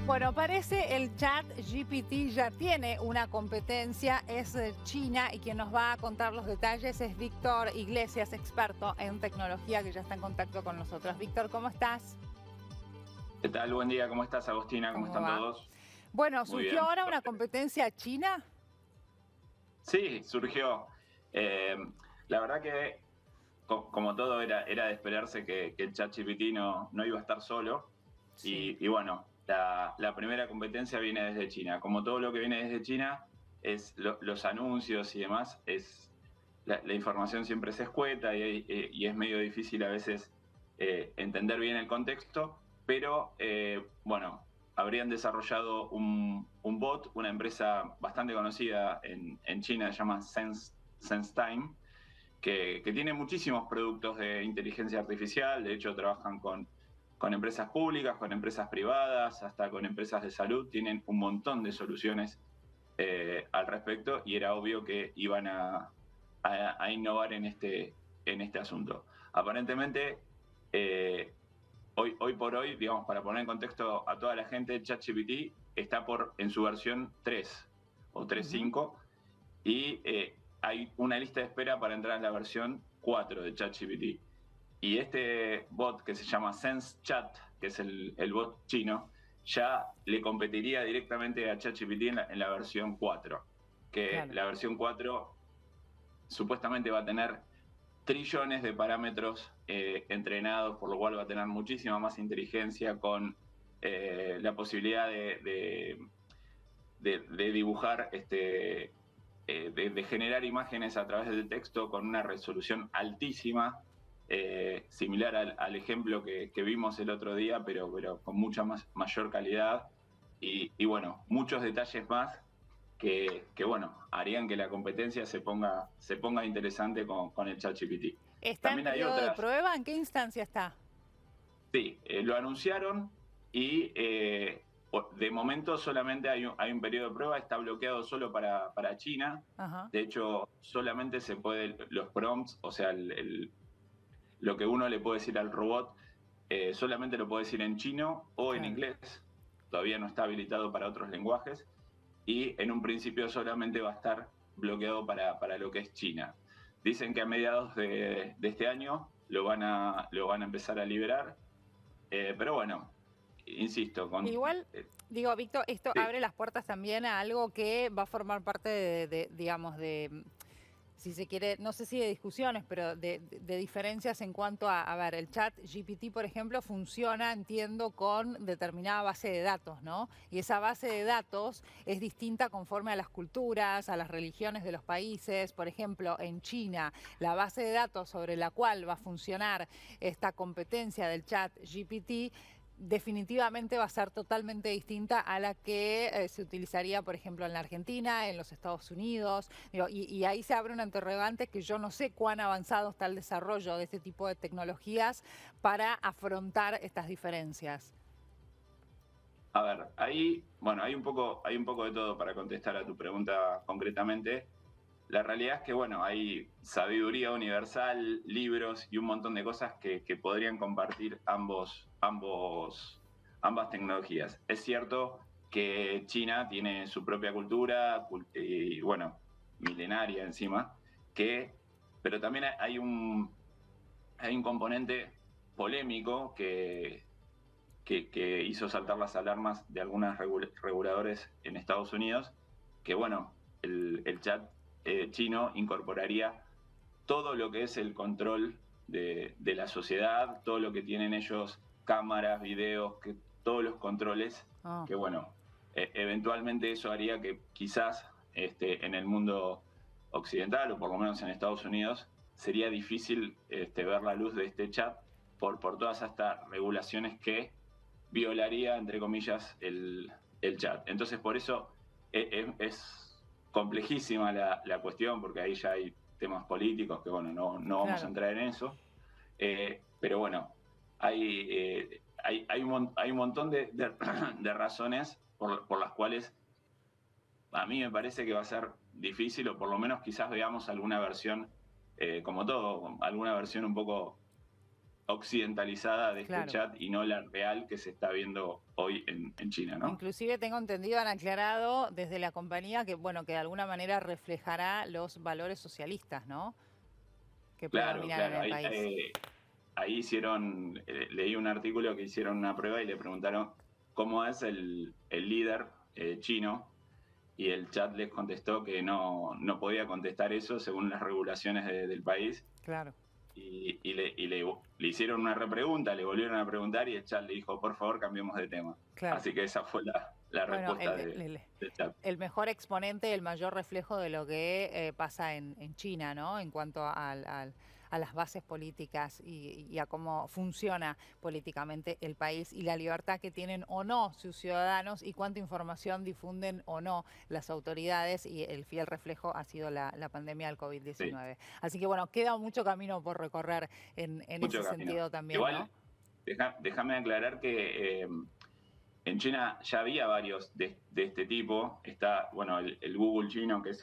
Bueno, parece el chat GPT ya tiene una competencia, es China, y quien nos va a contar los detalles es Víctor Iglesias, experto en tecnología, que ya está en contacto con nosotros. Víctor, ¿cómo estás? ¿Qué tal? Buen día, ¿cómo estás, Agostina? ¿Cómo ¿Cómo están va? todos? Bueno, Muy ¿surgió bien. ahora una competencia china? Sí, surgió. Eh, la verdad que, como todo, era de esperarse que el ChatGPT no iba a estar solo. Sí. Y bueno, la primera competencia viene desde China. Como todo lo que viene desde China, los anuncios y demás, la información siempre se escueta y es medio difícil a veces entender bien el contexto, pero bueno, habrían desarrollado un bot, una empresa bastante conocida en China, se llama SenseTime, que tiene muchísimos productos de inteligencia artificial. De hecho trabajan con empresas públicas, con empresas privadas, hasta con empresas de salud. Tienen un montón de soluciones al respecto, y era obvio que iban a innovar en este asunto. Aparentemente, hoy por hoy, digamos, para poner en contexto a toda la gente, ChatGPT está en su versión 3 o Ujú. 3.5, y hay una lista de espera para entrar en la versión 4 de ChatGPT. Y este bot que se llama SenseChat, que es el bot chino, ya le competiría directamente a ChatGPT en la versión 4, que Claro. la versión 4 supuestamente va a tener trillones de parámetros entrenados, por lo cual va a tener muchísima más inteligencia, con la posibilidad de dibujar, de generar imágenes a través del texto con una resolución altísima, similar al ejemplo que vimos el otro día, pero con mucha mayor calidad. Y bueno, muchos detalles más que bueno, harían que la competencia se ponga interesante con el ChatGPT. ¿Está en También hay periodo de otras. prueba? ¿En qué instancia está? Sí, lo anunciaron, y de momento solamente hay un periodo de prueba. Está bloqueado solo para China. Ajá. De hecho, solamente se puede, los prompts, o sea, lo que uno le puede decir al robot, solamente lo puede decir en chino o en Claro. inglés. Todavía no está habilitado para otros lenguajes, y en un principio solamente va a estar bloqueado para lo que es China. Dicen que a mediados de este año lo van a empezar a liberar, pero bueno, insisto, Igual, digo, Víctor, esto sí, abre las puertas también a algo que va a formar parte digamos, si se quiere, no sé si de discusiones, pero de diferencias en cuanto a ver, el chat GPT, por ejemplo, funciona, entiendo, con determinada base de datos, ¿no? Y esa base de datos es distinta conforme a las culturas, a las religiones de los países. Por ejemplo, en China, la base de datos sobre la cual va a funcionar esta competencia del chat GPT definitivamente va a ser totalmente distinta a la que se utilizaría, por ejemplo, en la Argentina, en los Estados Unidos. Digo, y ahí se abre un interrogante que yo no sé cuán avanzado está el desarrollo de este tipo de tecnologías para afrontar estas diferencias. a ver, ahí, bueno, hay un poco de todo para contestar a tu pregunta concretamente. La realidad es que, bueno, hay sabiduría universal, libros y un montón de cosas que podrían compartir ambas tecnologías. Es cierto que China tiene su propia cultura, y bueno, milenaria encima, pero también hay un componente polémico que hizo saltar las alarmas de algunos reguladores en Estados Unidos, que bueno, el chat chino incorporaría todo lo que es el control de la sociedad, todo lo que tienen ellos, cámaras, videos, todos los controles, Oh. que bueno, eventualmente eso haría que quizás en el mundo occidental, o por lo menos en Estados Unidos, sería difícil ver la luz de este chat por todas estas regulaciones que violaría, entre comillas, el chat. Entonces, por eso es complejísima la cuestión, porque ahí ya hay temas políticos que, bueno, no vamos a Claro. entrar en eso. Pero bueno, hay un montón de razones por las cuales a mí me parece que va a ser difícil, o por lo menos quizás veamos alguna versión, como todo, alguna versión un poco occidentalizada de este Claro. chat y no la real que se está viendo hoy en China, ¿no? Inclusive tengo entendido, han aclarado desde la compañía que, bueno, que de alguna manera reflejará los valores socialistas, ¿no? Que Claro, predominan en claro. el país. Ahí hicieron, leí un artículo que hicieron una prueba y le preguntaron cómo es el líder chino, y el chat les contestó que no podía contestar eso según las regulaciones del país. Claro. Le hicieron una repregunta, le volvieron a preguntar y el chat le dijo, por favor, cambiemos de tema. Claro. Así que esa fue la Bueno, respuesta del chat. el mejor exponente, el mayor reflejo de lo que pasa en China, ¿no? En cuanto a las bases políticas y a cómo funciona políticamente el país y la libertad que tienen o no sus ciudadanos y cuánta información difunden o no las autoridades, y el fiel reflejo ha sido la pandemia del COVID-19. Sí. Así que bueno, queda mucho camino por recorrer en ese sentido también, igual, ¿no? Déjame aclarar que en China ya había varios de este tipo. Está, bueno, el Google chino, que es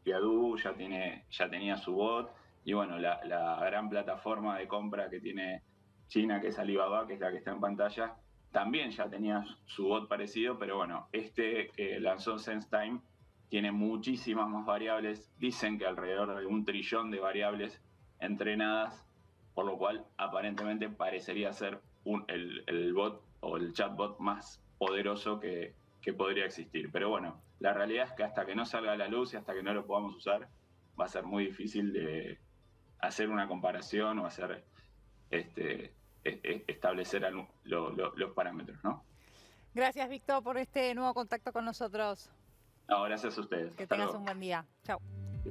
Baidu, ya tenía su bot. Y bueno, la gran plataforma de compra que tiene China, que es Alibaba, que es la que está en pantalla, también ya tenía su bot parecido, pero bueno, este que lanzó SenseTime tiene muchísimas más variables. Dicen que alrededor de 1 trillón de variables entrenadas, por lo cual aparentemente parecería ser el bot o el chatbot más poderoso que podría existir. Pero bueno, la realidad es que hasta que no salga a la luz y hasta que no lo podamos usar, va a ser muy difícil de hacer una comparación o hacer establecer los parámetros, ¿no? Gracias, Víctor, por este nuevo contacto con nosotros. No, gracias a ustedes. Que tengas un buen día. Chao.